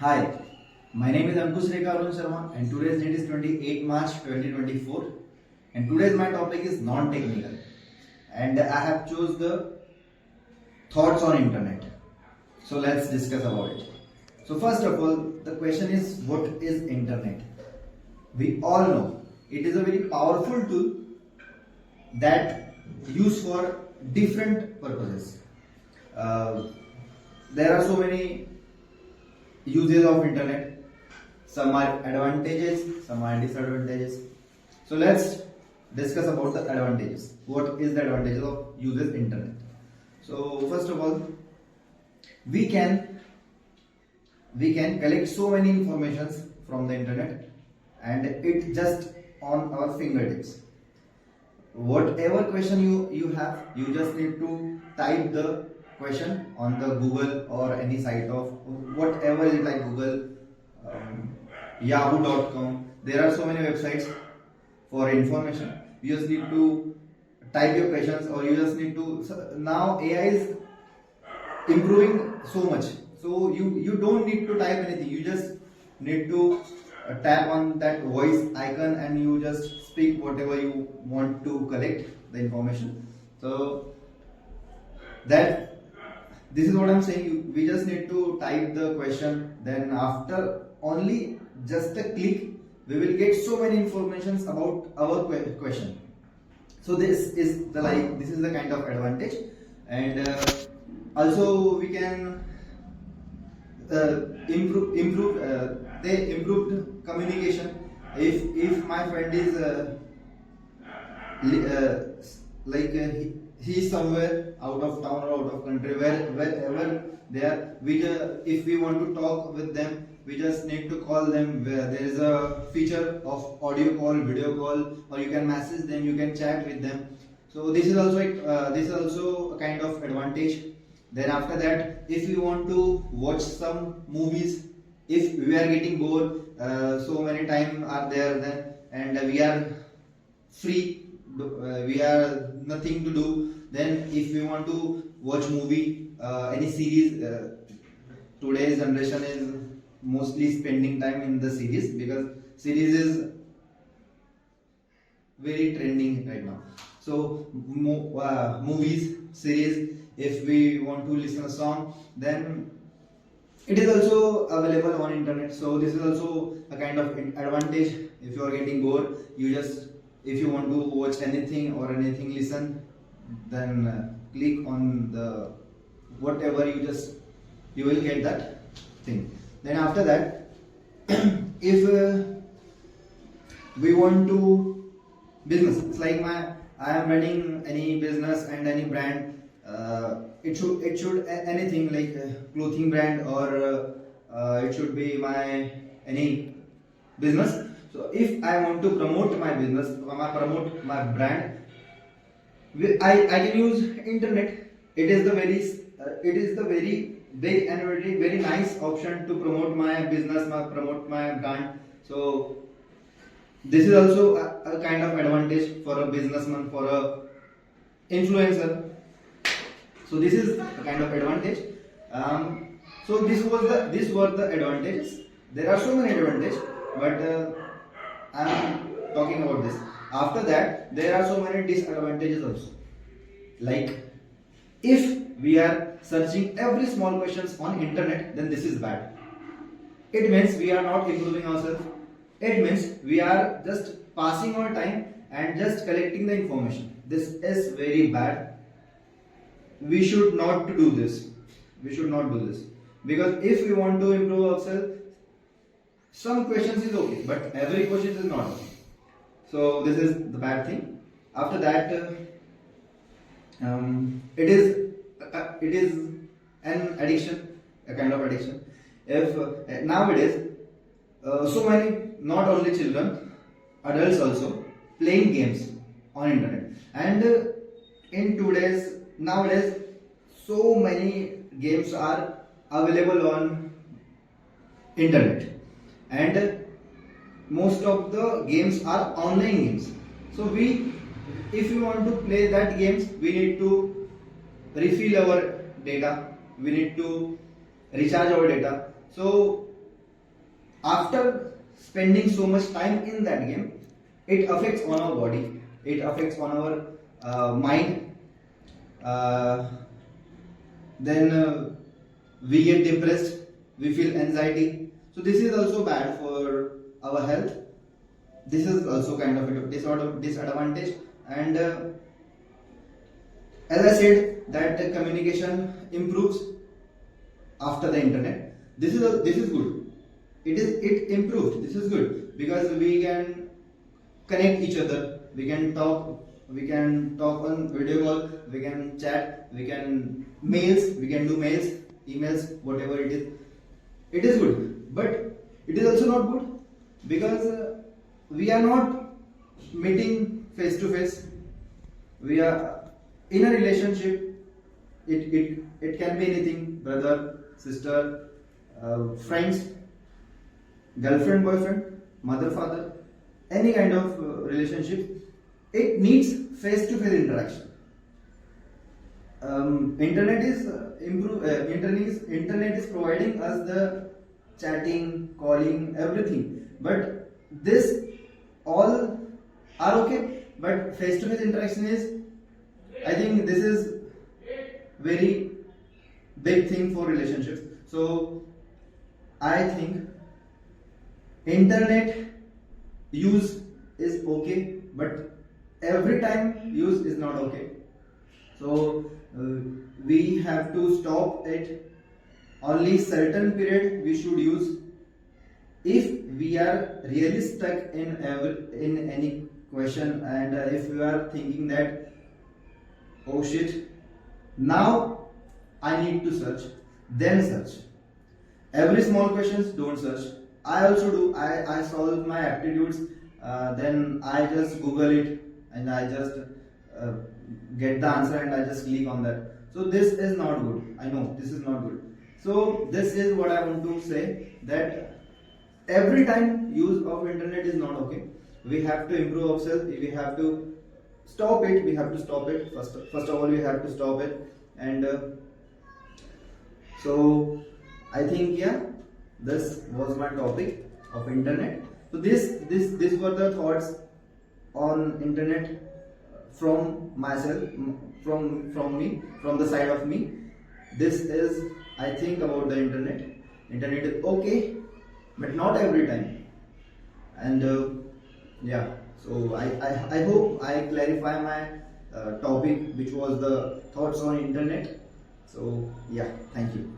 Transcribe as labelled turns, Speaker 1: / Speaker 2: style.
Speaker 1: Hi, my name is Ankush Rekha Arun Sharma and today's date is 28 March 2024 and today's my topic is non-technical and I have chose the thoughts on internet. So let's discuss about it. So first of all, the question is what is internet? We all know it is a very powerful tool that used for different purposes. Uh, there are so many uses of internet. Some are advantages, some are disadvantages. So let's discuss about the advantages. What is the advantages of uses internet? So first of all, we can collect so many informations from the internet and it just on our fingertips. Whatever question you have, you just need to type the question on the Google or any site of whatever is like Google, yahoo.com. There are so many websites for information. You just need to type your questions or you just need to. So now AI is improving so much. So you don't need to type anything. You just need to tap on that voice icon and you just speak whatever you want to collect the information. So that this is what I'm saying. We just need to type the question. Then after only just a click, we will get so many informations about our question. So this is the kind of advantage, and also we can improve they improved communication. If my friend is he's somewhere out of town or out of country, wherever they are, if we want to talk with them, we just need to call them. Where there is a feature of audio call, video call, or you can message them, you can chat with them. So this is also a kind of advantage. Then after that, if you want to watch some movies, if we are getting bored, so many time are there then, and we are free, we are nothing to do. Then if we want to watch movie, any series, today's generation is mostly spending time in the series because series is very trending right now. So movies, series. If we want to listen a song, then it is also available on internet. So this is also a kind of advantage. If you are getting bored, if you want to watch anything or anything listen, then click on the whatever you will get that thing. Then after that, if we want to business, it's like I am running any business and any brand. It should anything like clothing brand or it should be my any business. So if I want to promote my business, promote my brand, I can use internet. It is the very big and very nice option to promote my business, promote my brand. So this is also a kind of advantage for a businessman, for a influencer. So this is a kind of advantage. So these were the advantages. There are so many advantages, but I am talking about this. After that, there are so many disadvantages also. Like if we are searching every small questions on internet, then this is bad. It means we are not improving ourselves. It means we are just passing our time and just collecting the information. This is very bad. We should not do this. We should not do this because if we want to improve ourselves, some questions is okay, but every question is not okay. So this is the bad thing. After that, it is an addiction, a kind of addiction. If nowadays, so many, not only children, adults also playing games on internet, and in nowadays, so many games are available on internet, and most of the games are online games. So if we want to play that games, we need to refill our data, we need to recharge our data. So after spending so much time in that game, it affects on our body, it affects on our mind. uh, then we get depressed, we feel anxiety. So this is also bad for our health. This is also kind of a disadvantage. And as I said that the communication improves after the internet. This is good. It improved. This is good because we can connect each other. We can talk. We can talk on video call. We can chat. We can mails. We can do mails, emails, whatever it is. It is good, but it is also not good because we are not meeting face to face. We are in a relationship. It can be anything: brother, sister, friends, girlfriend, boyfriend, mother, father, any kind of relationship. It needs face to face interaction. Internet is internet is providing us the chatting, calling, everything, but this all are okay, but face to face interaction is, I think this is very big thing for relationships. So I think internet use is okay, but every time use is not okay. So we have to stop it. Only certain period we should use. If we are really stuck in any question, and if we are thinking that, oh shit, now I need to search, then search. Every small questions, don't search. I also do. I solve my aptitudes, then I just Google it and I just get the answer and I just click on that. So this is not good. I know this is not good. So this is what I want to say, that every time use of internet is not okay. We have to improve ourselves. We have to stop it. We have to stop it. First of all, we have to stop it. And so I think, yeah, this was my topic of internet. So this were the thoughts on internet from myself, from me, from the side of me. This is, I think, about the internet. Internet is okay, but not every time. And yeah, so I hope I clarify my topic, which was the thoughts on internet. So yeah, thank you.